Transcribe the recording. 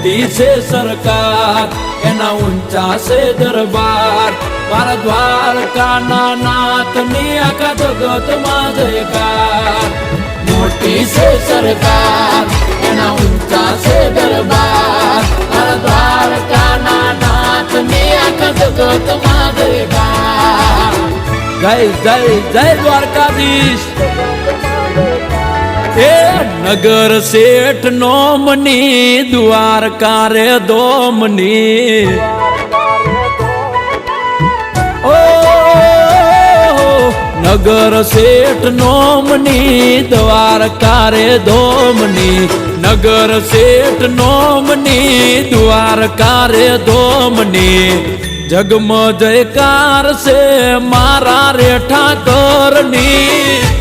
મોટી છે સરકાર એના ઊંચા છે દરબાર મારા દ્વારકાના નાથની આખા જગતમાં જયકાર મોટી છે સરકાર એના ઊંચા છે દરબાર મારા દ્વારકાના નાથની આખા જગતમાં જયકાર જય જય જય દ્વારકાધીશ એ નગર શેઠ નોમની દ્વારકા રે દોમની ઓ નગર શેઠ નોમની દ્વારકા રે દોમની નગર શેઠ નોમની દ્વારકા રે દોમની જગમ જયકાર છે મારા રે ઠાકરની